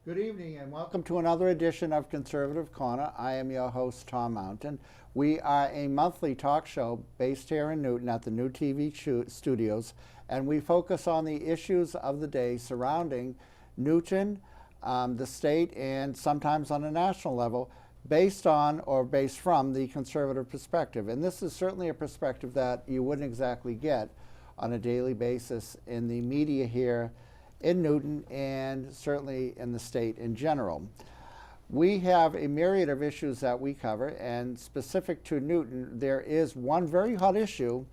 Good evening and welcome to another edition of Conservative Corner. I am your host, Tom Mountain. We are a monthly talk show based here in Newton at the New TV studios, and we focus on the issues of the day surrounding Newton, the state, and sometimes on a national level, based on or based from the conservative perspective. And this is certainly a perspective that you wouldn't exactly get on a daily basis in the media here in Newton and certainly in the state in general. We have a myriad of issues that we cover, and specific to Newton, there is one very hot issue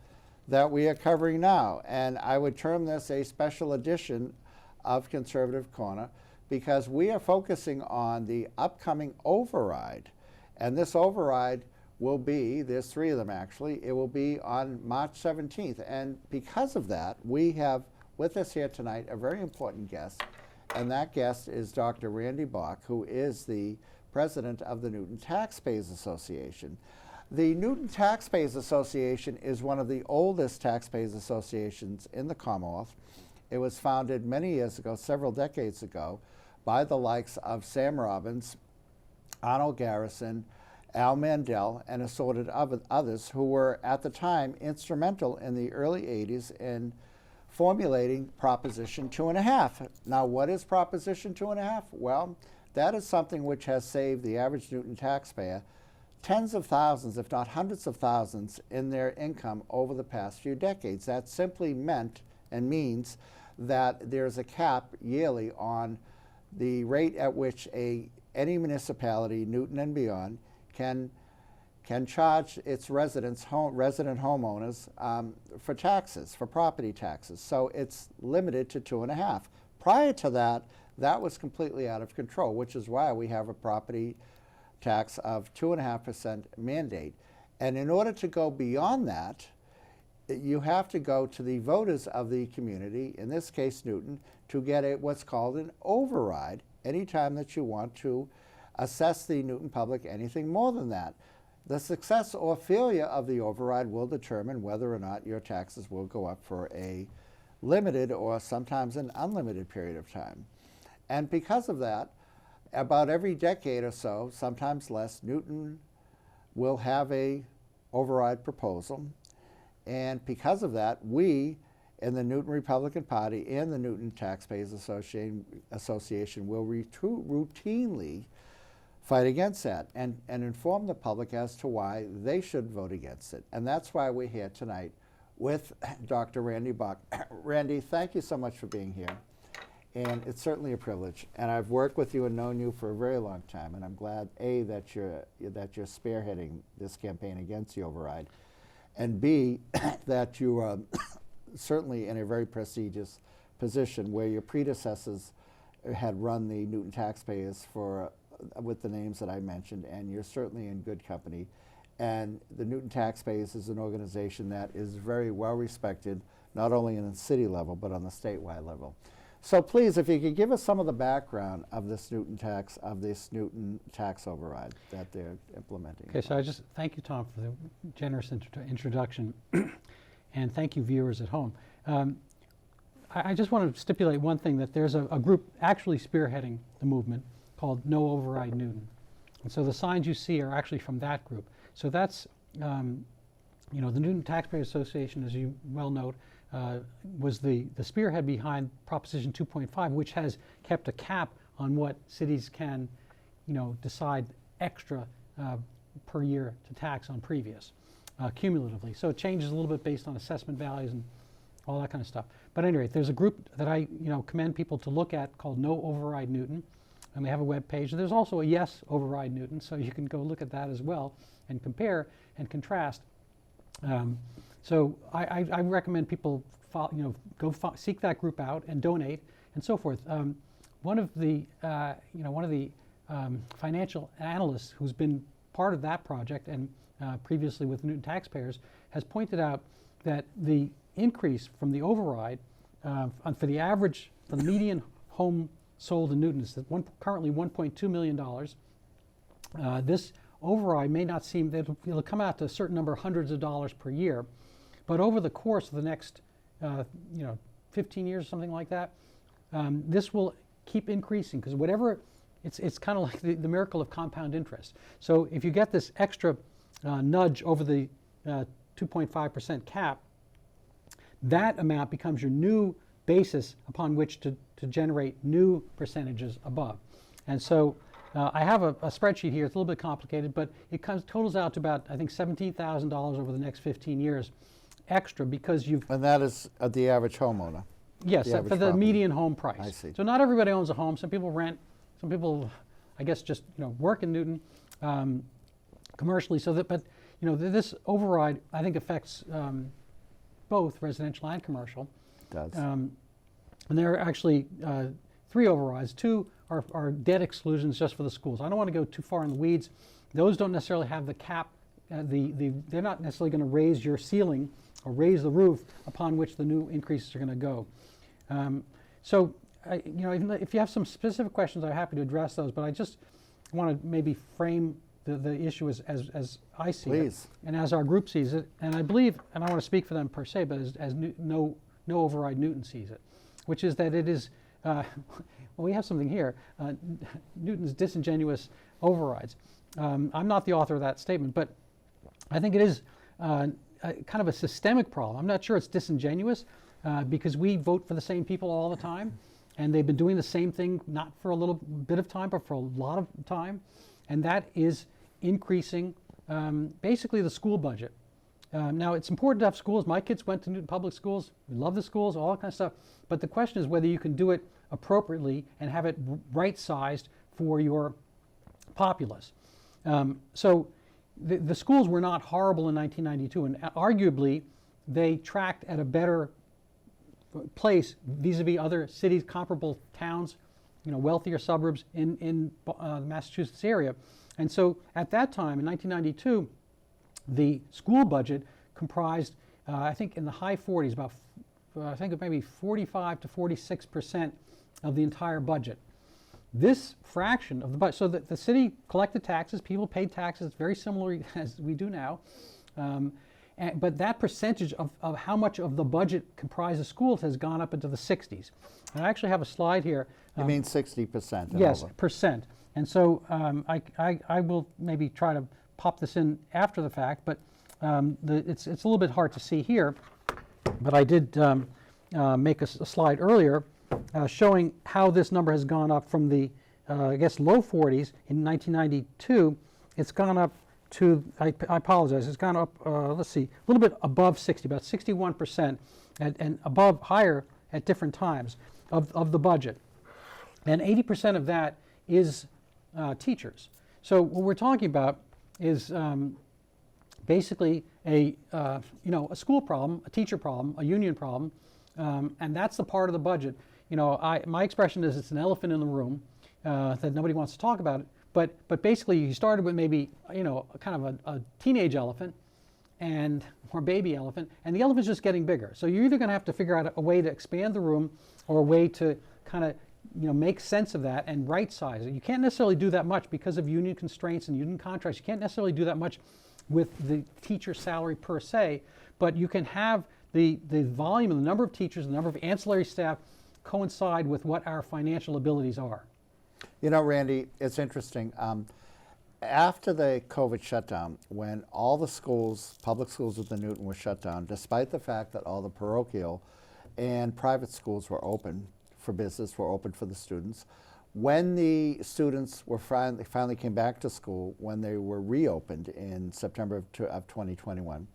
that we are covering now, and I would term this a special edition of Conservative Corner because we are focusing on the upcoming override, and this override will be, there's three of them actually, it will be on March 17th, and because of that, we have with us here tonight a very important guest, and that guest is Dr. Randy Bach, who is the president of the Newton Taxpayers Association. The Newton Taxpayers Association is one of the oldest taxpayers associations in the Commonwealth. It was founded many years ago, several decades ago, by the likes of Sam Robbins, Arnold Garrison, Al Mandel, and assorted others who were at the time instrumental in the early 80s in formulating Proposition 2.5. Now, what is Proposition 2.5? Well, that is something which has saved the average Newton taxpayer tens of thousands, if not hundreds of thousands, in their income over the past few decades. That simply meant and means that there's a cap yearly on the rate at which any municipality, Newton and beyond, can charge its resident homeowners for taxes, for property taxes. So it's limited to 2.5. Prior to that, that was completely out of control, which is why we have a property tax of 2.5% mandate. And in order to go beyond that, you have to go to the voters of the community, in this case Newton, to get what's called an override anytime that you want to assess the Newton public anything more than that. The success or failure of the override will determine whether or not your taxes will go up for a limited or sometimes an unlimited period of time. And because of that, about every decade or so, sometimes less, Newton will have a override proposal. And because of that, we in the Newton Republican Party and the Newton Taxpayers Association will routinely fight against that and inform the public as to why they should vote against it. And that's why we're here tonight with Dr. Randy Bach. Randy, thank you so much for being here. And it's certainly a privilege. And I've worked with you and known you for a very long time. And I'm glad, A, that you're spearheading this campaign against the override. And B, that you are certainly in a very prestigious position where your predecessors had run the Newton taxpayers with the names that I mentioned, and you're certainly in good company. And the Newton Taxpayers is an organization that is very well respected, not only in the city level, but on the statewide level. So please, if you could give us some of the background of this Newton tax override that they're implementing. Okay, so I just thank you, Tom, for the generous introduction, and thank you, viewers at home. I just want to stipulate one thing, that there's a group actually spearheading the movement called No Override Newton. And so the signs you see are actually from that group. So that's, the Newton Taxpayers Association, as you well note, was the spearhead behind Proposition 2.5, which has kept a cap on what cities can, decide extra per year to tax on previous, cumulatively. So it changes a little bit based on assessment values and all that kind of stuff. But anyway, there's a group that I, commend people to look at called No Override Newton. And they have a web page. There's also a Yes Override Newton, so you can go look at that as well and compare and contrast. So I recommend people seek that group out and donate and so forth. One of the financial analysts who's been part of that project and previously with Newton Taxpayers has pointed out that the increase from the override for the median home sold in Newton is currently $1.2 million. This override may not seem that it'll come out to a certain number of hundreds of dollars per year, but over the course of the next 15 years, something like that, this will keep increasing, because whatever, it's kind of like the miracle of compound interest. So if you get this extra nudge over the 2.5% cap, that amount becomes your new basis upon which to generate new percentages above. And so I have a spreadsheet here. It's a little bit complicated, but it totals out to about, I think, $17,000 over the next 15 years extra, because you've... And that is the average homeowner? Yes, the average for the property. median home price. I see. So not everybody owns a home. Some people rent. Some people, I guess, just work in Newton commercially. So that, but this override, I think, affects both residential and commercial. It does. And there are actually 3 overrides. 2 are debt exclusions just for the schools. I don't want to go too far in the weeds. Those don't necessarily have the cap. They're not necessarily going to raise your ceiling or raise the roof upon which the new increases are going to go. So, even if you have some specific questions, I'm happy to address those. But I just want to maybe frame the issue as I see Please. it, and as our group sees it. And I believe, and I want to speak for them per se, but as no override Newton sees it, which is that it is, well, we have something here, Newton's disingenuous overrides. I'm not the author of that statement, but I think it is kind of a systemic problem. I'm not sure it's disingenuous because we vote for the same people all the time, and they've been doing the same thing not for a little bit of time, but for a lot of time, and that is increasing basically the school budget. Now, it's important to have schools. My kids went to Newton Public Schools. We love the schools, all that kind of stuff. But the question is whether you can do it appropriately and have it right-sized for your populace. So the schools were not horrible in 1992, and arguably they tracked at a better place vis-a-vis other cities, comparable towns, wealthier suburbs in the Massachusetts area. And so at that time, in 1992, the school budget comprised, I think in the high 40s, about I think maybe 45 to 46% of the entire budget. This fraction of the budget, so that the city collected taxes, people paid taxes very similar as we do now, but that percentage of how much of the budget comprised of schools has gone up into the 60s. And I actually have a slide here. You mean 60% and Yes, over. percent. And so I will maybe try to pop this in after the fact, but it's a little bit hard to see here. But I did make a slide earlier showing how this number has gone up from the, I guess, low 40s in 1992. It's gone up to, I apologize, it's gone up, let's see, a little bit above 60, about 61%, and above, higher at different times of the budget. And 80% of that is teachers. So what we're talking about is basically a school problem, a teacher problem, a union problem, and that's the part of the budget. My expression is it's an elephant in the room that nobody wants to talk about it. But basically, you started with maybe kind of a teenage elephant, or baby elephant, and the elephant's just getting bigger. So you're either going to have to figure out a way to expand the room, or a way to kind of make sense of that and right size it. You can't necessarily do that much because of union constraints and union contracts. You can't necessarily do that much with the teacher salary per se, but you can have the volume and the number of teachers, the number of ancillary staff coincide with what our financial abilities are. Randy, it's interesting. After the COVID shutdown, when all the schools, public schools within Newton were shut down, despite the fact that all the parochial and private schools were open for business, were open for the students, when the students were finally came back to school, when they were reopened in September of 2021,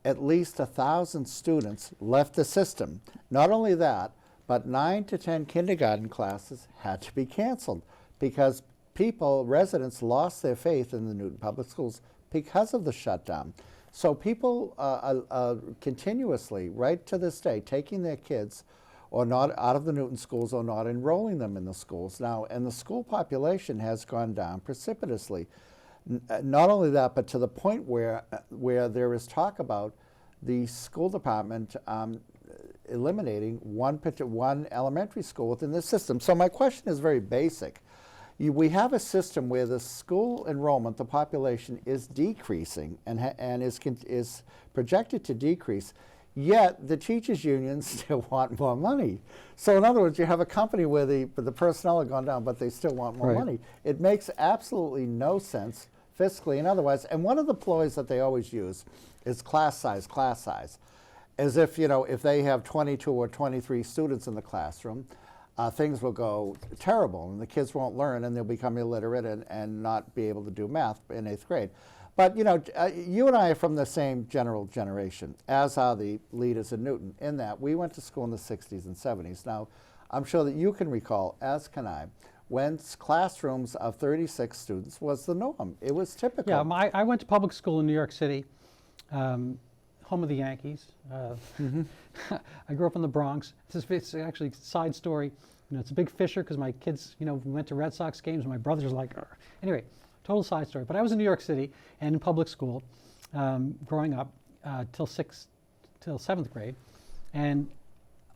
at least 1,000 students left the system. Not only that, but 9 to 10 kindergarten classes had to be canceled because residents lost their faith in the Newton Public Schools because of the shutdown. So people are continuously, right to this day, taking their kids or not out of the Newton schools or not enrolling them in the schools. Now, and the school population has gone down precipitously. Not only that, but to the point where there is talk about the school department eliminating one elementary school within the system. So my question is very basic. We have a system where the school enrollment, the population, is decreasing and is projected to decrease. Yet the teachers' unions still want more money. So in other words, you have a company where the personnel have gone down, but they still want more Right. money. It makes absolutely no sense fiscally and otherwise. And one of the ploys that they always use is class size, as if, you know, if they have 22 or 23 students in the classroom, things will go terrible and the kids won't learn and they'll become illiterate and not be able to do math in 8th grade. But, you know, you and I are from the same general generation, as are the leaders in Newton, in that we went to school in the 60s and 70s. Now, I'm sure that you can recall, as can I, when classrooms of 36 students was the norm. It was typical. Yeah, I went to public school in New York City, home of the Yankees. I grew up in the Bronx. It's actually a side story. You know, it's a big Fisher because my kids, you know, went to Red Sox games and my brother's like, "Arr." Anyway, total side story. But I was in New York City and in public school growing up till 7th grade. And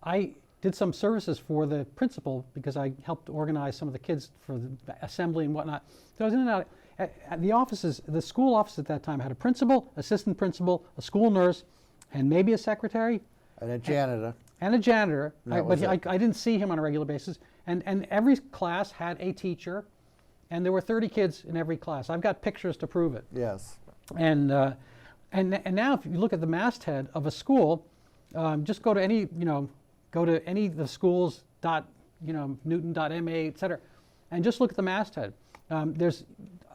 I did some services for the principal because I helped organize some of the kids for the assembly and whatnot. So I was in and out. At the offices, the school office at that time had a principal, assistant principal, a school nurse, and maybe a secretary. And a janitor. And a janitor, That but was it. I didn't see him on a regular basis. And every class had a teacher, and there were 30 kids in every class. I've got pictures to prove it. Yes. And now if you look at the masthead of a school, just go to any, go to any of the schools, Newton.ma, et cetera, and just look at the masthead.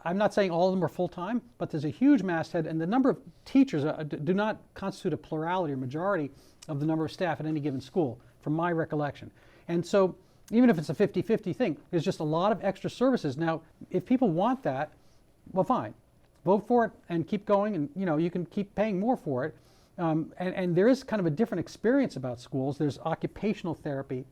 I'm not saying all of them are full-time, but there's a huge masthead, and the number of teachers do not constitute a plurality or majority of the number of staff at any given school, from my recollection. And so even if it's a 50-50 thing, there's just a lot of extra services. Now, if people want that, well, fine. Vote for it and keep going, and you can keep paying more for it. And there is kind of a different experience about schools. There's occupational therapy,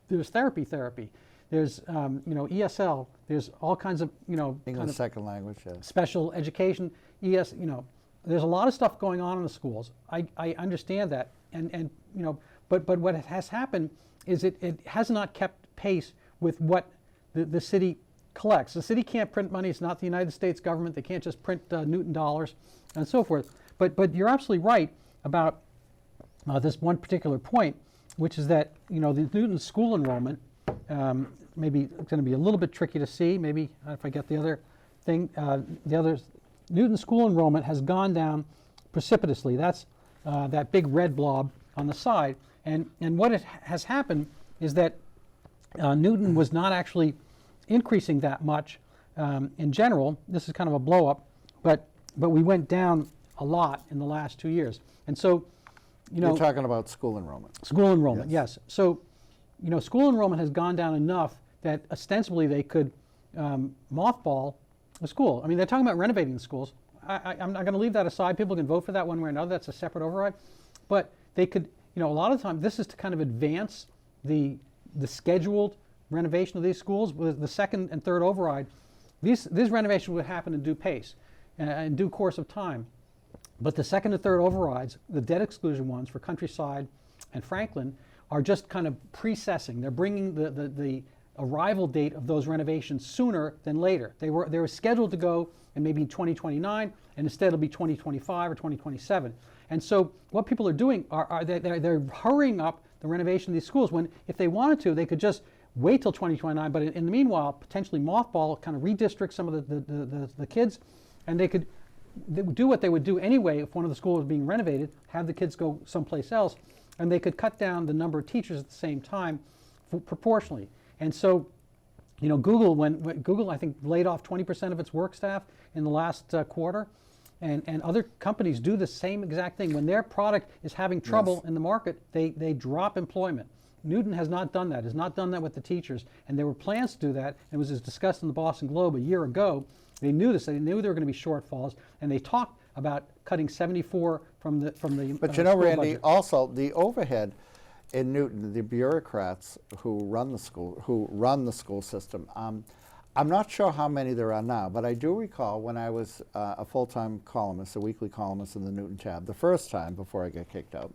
there's therapy. There's ESL. There's all kinds of English kind of second language, yeah. special education. There's a lot of stuff going on in the schools. I understand that, but what has happened is it has not kept pace with what the city collects. The city can't print money. It's not the United States government. They can't just print Newton dollars and so forth. But you're absolutely right about this one particular point, which is that the Newton school enrollment. Maybe it's going to be a little bit tricky to see. Maybe if I get the other thing, Newton school enrollment has gone down precipitously. That's that big red blob on the side. And what has happened is that Newton was not actually increasing that much in general. This is kind of a blow up, but we went down a lot in the last 2 years. And so, You're talking about school enrollment. School enrollment, yes. So, school enrollment has gone down enough that ostensibly they could mothball a school. I mean, they're talking about renovating the schools. I'm not going to leave that aside. People can vote for that one way or another. That's a separate override. But they could, a lot of the time, this is to kind of advance the scheduled renovation of these schools. With the second and third override, these renovations would happen in due pace, in due course of time. But the second and third overrides, the debt exclusion ones for Countryside and Franklin, are just kind of precessing. They're bringing the arrival date of those renovations sooner than later. They were scheduled to go in maybe 2029, and instead it'll be 2025 or 2027. And so what people are doing they're hurrying up the renovation of these schools, when if they wanted to, they could just wait till 2029, but in the meanwhile, potentially mothball, kind of redistrict some of the kids, and they would do what they would do anyway if one of the schools was being renovated, have the kids go someplace else, and they could cut down the number of teachers at the same time proportionally. And so, Google, when Google, I think, laid off 20% of its work staff in the last quarter, and other companies do the same exact thing. When their product is having trouble in the market, they drop employment. Newton has not done that, has not done that with the teachers, and there were plans to do that. It was discussed in the Boston Globe a year ago. They knew this. They knew there were going to be shortfalls, and they talked about cutting 74 from the. But school Randy, budget. also the overhead in Newton, the bureaucrats who run the school system. I'm not sure how many there are now, but I do recall when I was a full-time columnist, a weekly columnist in the Newton Tab, the first time before I got kicked out,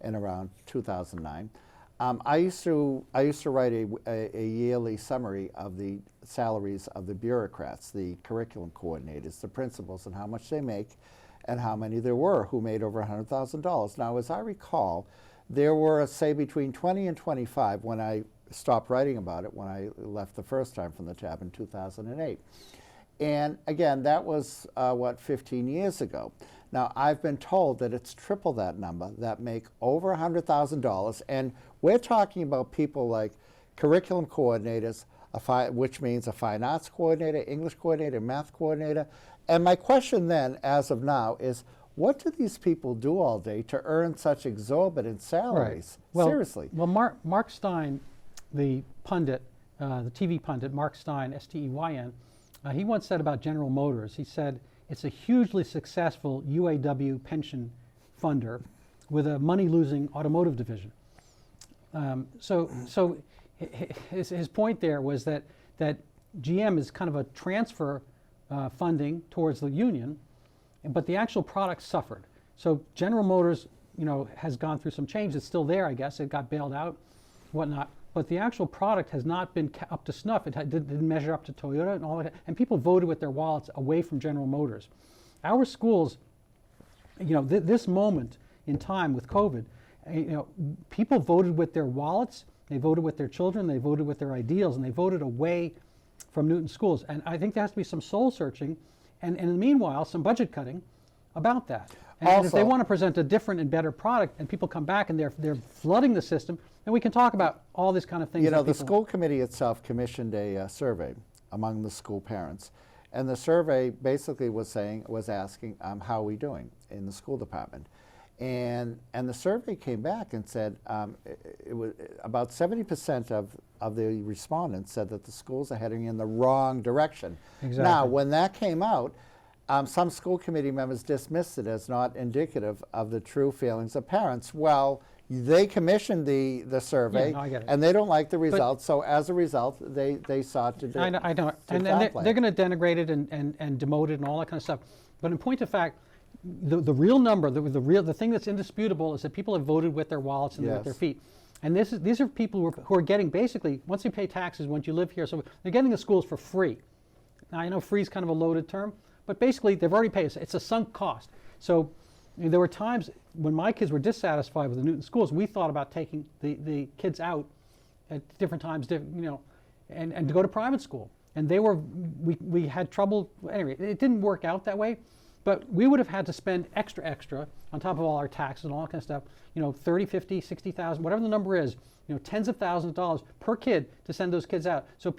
in around 2009. I used to write a yearly summary of the salaries of the bureaucrats, the curriculum coordinators, the principals, and how much they make, and how many there were who made over $100,000. Now, as I recall, there were, say, between 20 and 25 when I stopped writing about it, when I left the first time from the tab in 2008. And again, that was, 15 years ago. Now, I've been told that it's triple that number that make over $100,000. And we're talking about people like curriculum coordinators, which means a fine arts coordinator, English coordinator, math coordinator. And my question then, as of now, is what do these people do all day to earn such exorbitant salaries? Well, Seriously. Well, Mark Stein, the pundit, the TV pundit, Mark Stein, S-T-E-Y-N, he once said about General Motors, he said, it's a hugely successful UAW pension funder with a money-losing automotive division. So his point there was that GM is kind of a transfer funding towards the union, but the actual product suffered. So General Motors, has gone through some change. It's still there, I guess. It got bailed out, whatnot. But the actual product has not been up to snuff. It didn't measure up to Toyota and all that. And people voted with their wallets away from General Motors. Our schools, this moment in time with COVID, people voted with their wallets. They voted with their children. They voted with their ideals, and they voted away from Newton schools. And I think there has to be some soul searching, and in the meanwhile, some budget cutting about that. And if they want to present a different and better product, and people come back and they're flooding the system, then we can talk about all these kind of things. The school committee itself commissioned a survey among the school parents, and the survey basically was asking, how are we doing in the school department? And the survey came back and said it was about 70% of the respondents said that the schools are heading in the wrong direction. Exactly. Now, when that came out, some school committee members dismissed it as not indicative of the true feelings of parents. Well, they commissioned the survey, Yeah, no, I get it. and they don't like the results, so as a result, they sought to I know, and they're going to denigrate it and demote it and all that kind of stuff. But in point of fact, the real number, the thing that's indisputable is that people have voted with their wallets and with their feet. And these are people who are getting, basically, once you pay taxes, once you live here, so they're getting the schools for free. Now, I know free is kind of a loaded term, but basically they've already paid. It's a sunk cost. So there were times when my kids were dissatisfied with the Newton schools, we thought about taking the kids out at different times, and to go to private school. And we had trouble, anyway, it didn't work out that way. But we would have had to spend extra on top of all our taxes and all that kind of stuff, 30, 50, 60,000, whatever the number is, tens of thousands of dollars per kid to send those kids out. So,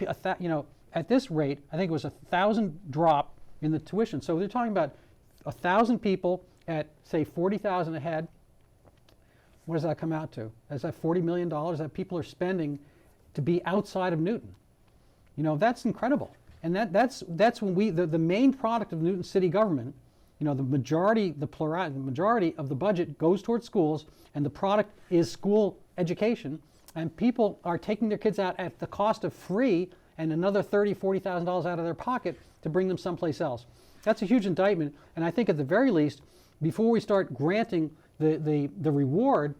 at this rate, I think it was 1,000 drop in the tuition. So they're talking about 1,000 people at, say, 40,000 a head. What does that come out to? Is that $40 million that people are spending to be outside of Newton? That's incredible. And that's when the main product of Newton city government, the majority of the budget goes towards schools, and the product is school education, and people are taking their kids out at the cost of free and another $30,000, $40,000 out of their pocket to bring them someplace else. That's a huge indictment, and I think at the very least, before we start granting the reward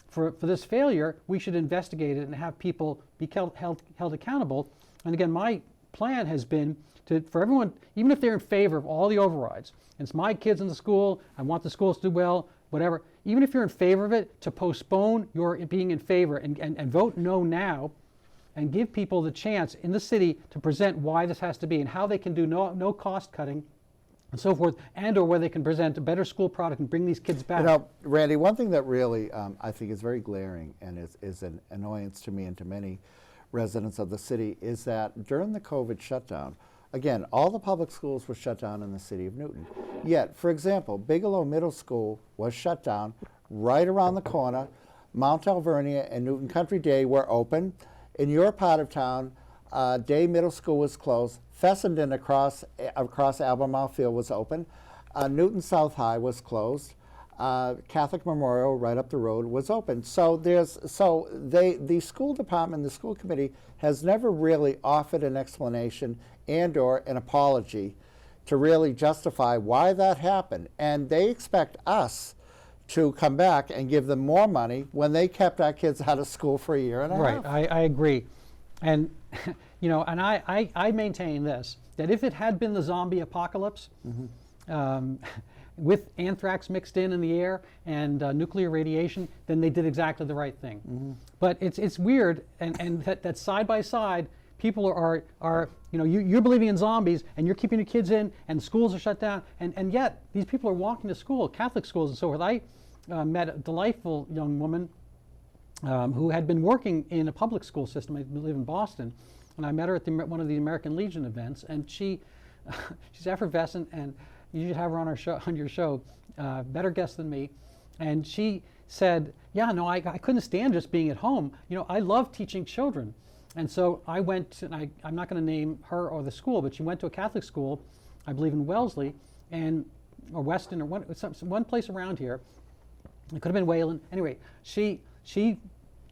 for this failure, we should investigate it and have people be held accountable. And again, my plan has been for everyone, even if they're in favor of all the overrides, and it's my kids in the school, I want the schools to do well, whatever, even if you're in favor of it, to postpone your being in favor and vote no now, and give people the chance in the city to present why this has to be and how they can do no cost cutting and so forth, and or where they can present a better school product and bring these kids back. Randy, one thing that really I think is very glaring and is an annoyance to me and to many residents of the city is that during the COVID shutdown, again, all the public schools were shut down in the city of Newton. Yet, for example, Bigelow Middle School was shut down right around the corner. Mount Alvernia and Newton Country Day were open. In your part of town, Day Middle School was closed. Fessenden across Albemarle Field was open. Newton South High was closed. Catholic Memorial right up the road was open. So the school department, the school committee has never really offered an explanation and or an apology to really justify why that happened. And they expect us to come back and give them more money when they kept our kids out of school for a year and a half. Right, I agree. And and I maintain this, that if it had been the zombie apocalypse, with anthrax mixed in the air and nuclear radiation, then they did exactly the right thing. But it's weird, and that side by side, people are you're believing in zombies and you're keeping your kids in and schools are shut down, and yet these people are walking to school, Catholic schools and so forth. I met a delightful young woman who had been working in a public school system. I live in Boston, and I met her at one of the American Legion events, and she's effervescent, and you should have her on your show, better guest than me. And she said, yeah, no, I couldn't stand just being at home. I love teaching children. And so I went, and I'm not going to name her or the school, but she went to a Catholic school, I believe in Wellesley, or Weston, or one place around here. It could have been Wayland. Anyway, she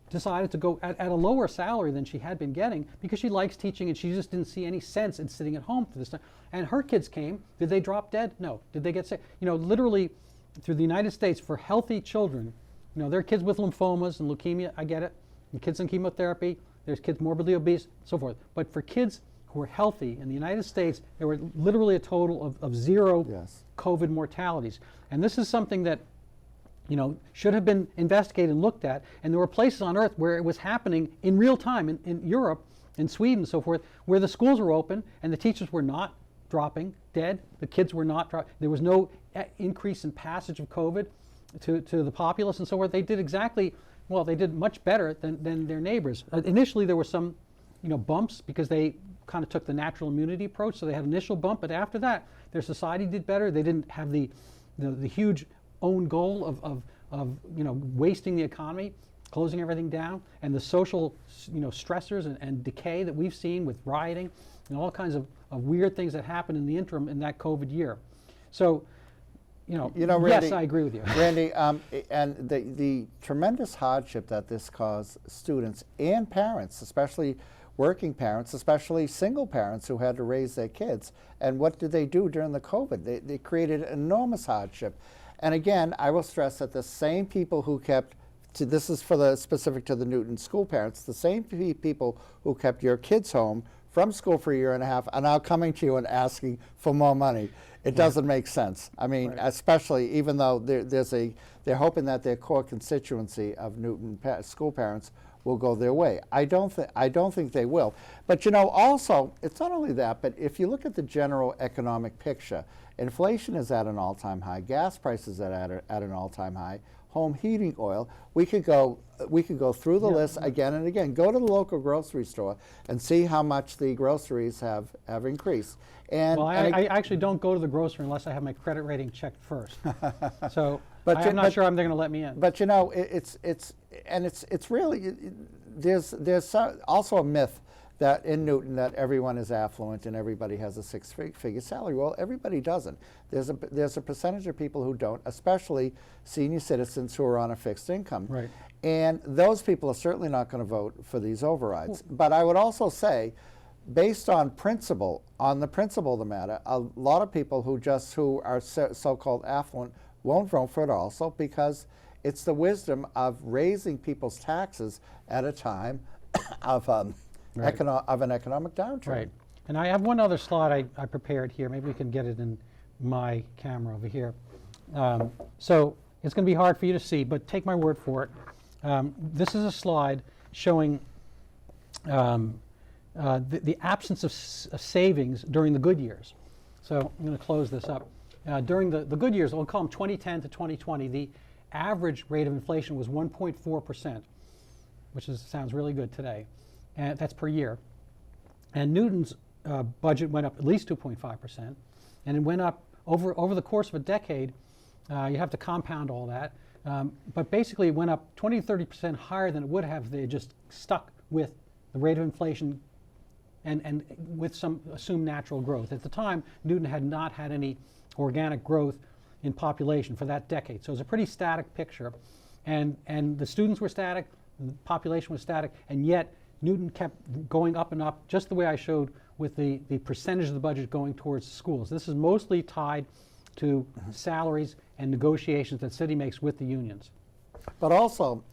decided to go at a lower salary than she had been getting because she likes teaching, and she just didn't see any sense in sitting at home for this time. And her kids came. Did they drop dead? No. Did they get sick? Literally through the United States, for healthy children, there are kids with lymphomas and leukemia, I get it, and kids on chemotherapy, there's kids morbidly obese, so forth. But for kids who are healthy in the United States, there were literally a total of 0 COVID mortalities. And this is something that should have been investigated and looked at. And there were places on Earth where it was happening in real time, in Europe, in Sweden, and so forth, where the schools were open and the teachers were not dropping dead. The kids were not dropping. There was no increase in passage of COVID to the populace and so forth. They did they did much better than their neighbors. Initially, there were some bumps because they kind of took the natural immunity approach. So they had an initial bump, but after that, their society did better. They didn't have the huge own goal of wasting the economy, closing everything down, and the social stressors and decay that we've seen with rioting and all kinds of weird things that happened in the interim in that COVID year. So, Randy, yes, I agree with you. Randy, and the tremendous hardship that this caused students and parents, especially working parents, especially single parents who had to raise their kids. And what did they do during the COVID? They created enormous hardship. And again, I will stress that the same people who kept, this is specific to the Newton school parents, the same people who kept your kids home from school for a year and a half are now coming to you and asking for more money. It doesn't make sense. I mean, especially even though they're hoping that their core constituency of Newton school parents will go their way. I don't think they will. But also, it's not only that, but if you look at the general economic picture, inflation is at an all-time high, gas prices are at an all-time high, home heating oil. We could go through the list again and again. Go to the local grocery store and see how much the groceries have increased. And I actually don't go to the grocery unless I have my credit rating checked first. So I'm not sure they're going to let me in. But it's really, there's also a myth that in Newton that everyone is affluent and everybody has a six-figure salary. Well, everybody doesn't. There's a percentage of people who don't, especially senior citizens who are on a fixed income. Right. And those people are certainly not going to vote for these overrides. But I would also say, based on the principle of the matter, a lot of people who are so-called affluent won't vote for it also because it's the wisdom of raising people's taxes at a time of an economic downturn. Right. And I have one other slide I prepared here. Maybe we can get it in my camera over here. So it's going to be hard for you to see, but take my word for it. This is a slide showing the absence of savings during the good years. So I'm going to close this up. During the good years, we'll call them 2010 to 2020, the average rate of inflation was 1.4%, which sounds really good today. And that's per year. And Newton's budget went up at least 2.5%, and it went up over the course of a decade. You have to compound all that, but basically it went up 20 to 30% higher than it would have if they had just stuck with the rate of inflation and with some assumed natural growth. At the time, Newton had not had any organic growth in population for that decade, so it was a pretty static picture, and the students were static, the population was static, and yet Newton kept going up and up, just the way I showed with the percentage of the budget going towards schools. This is mostly tied to salaries and negotiations that city makes with the unions. But also,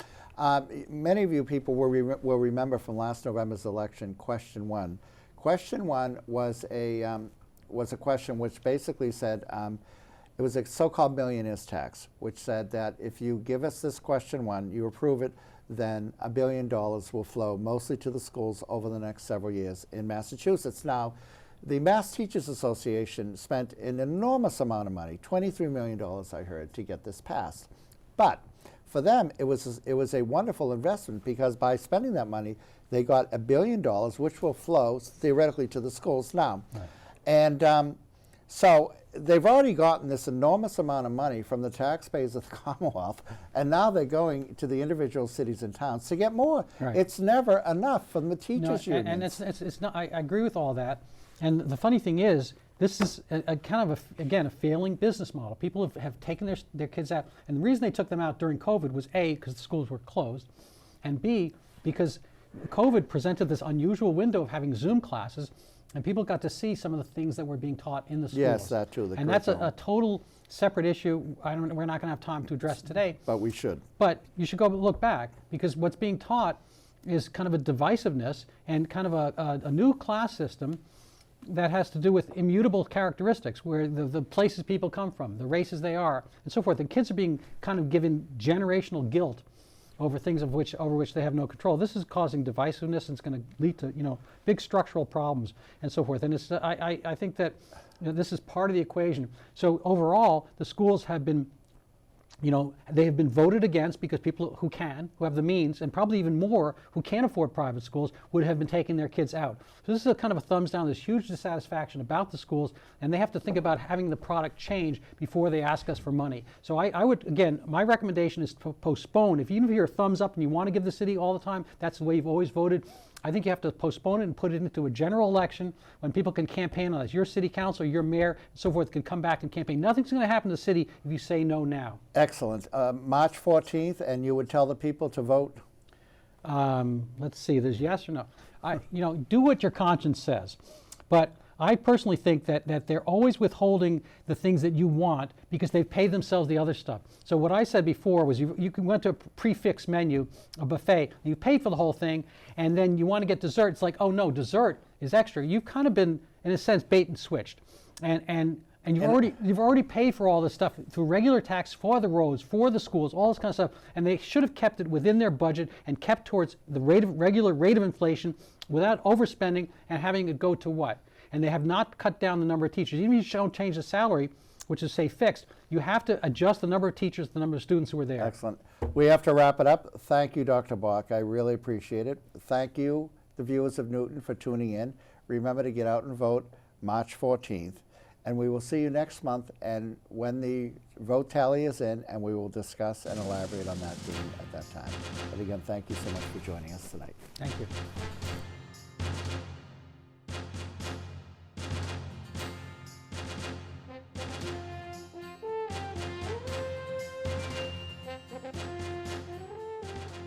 many of you people will remember from last November's election, question one. Question one was a question which basically said, It was a so-called millionaire's tax, which said that if you give us this question one, you approve it, then $1 billion will flow mostly to the schools over the next several years in Massachusetts. Now, the Mass Teachers Association spent an enormous amount of money, $23 million I heard, to get this passed. But for them, it was a wonderful investment because by spending that money, they got $1 billion, which will flow theoretically to the schools now. Right. And so they've already gotten this enormous amount of money from the taxpayers of the Commonwealth, and now they're going to the individual cities and towns to get more. Right. It's never enough from the teachers' unions. And it's not. I agree with all that. And the funny thing is, this is a kind of, again, a failing business model. People have taken their kids out. And the reason they took them out during COVID was A, because the schools were closed, and B, because COVID presented this unusual window of having Zoom classes, and people got to see some of the things that were being taught in the schools. Yes, that too. And that's a total separate issue. We're not going to have time to address today. But we should. But you should go look back, because what's being taught is kind of a divisiveness and kind of a new class system that has to do with immutable characteristics, where the places people come from, the races they are, and so forth. The kids are being kind of given generational guilt over things over which they have no control. This is causing divisiveness, and it's going to lead to big structural problems and so forth. And it's I think that this is part of the equation. So overall, the schools have been they have been voted against because people who have the means, and probably even more who can't afford private schools, would have been taking their kids out. So this is a kind of a thumbs down. There's huge dissatisfaction about the schools, and they have to think about having the product change before they ask us for money. So I would, again, my recommendation is to postpone. Even if you're a thumbs up and you want to give the city all the time, that's the way you've always voted. I think you have to postpone it and put it into a general election when people can campaign on it. Your city council, your mayor, and so forth can come back and campaign. Nothing's going to happen to the city if you say no now. Excellent. March 14th, and you would tell the people to vote? Let's see, there's yes or no. Do what your conscience says. But I personally think that they're always withholding the things that you want because they've paid themselves the other stuff. So what I said before was you went to a prefix menu, a buffet, and you paid for the whole thing, and then you want to get dessert. It's like, oh no, dessert is extra. You've kind of been, in a sense, bait and switched. And you've already paid for all this stuff through regular tax for the roads, for the schools, all this kind of stuff, and they should have kept it within their budget and kept towards the regular rate of inflation without overspending and having it go to what? And they have not cut down the number of teachers. Even if you don't change the salary, which is, say, fixed, you have to adjust the number of teachers, the number of students who are there. Excellent. We have to wrap it up. Thank you, Dr. Bach. I really appreciate it. Thank you, the viewers of Newton, for tuning in. Remember to get out and vote March 14th. And we will see you next month, and when the vote tally is in, and we will discuss and elaborate on that theme at that time. But again, thank you so much for joining us tonight. Thank you.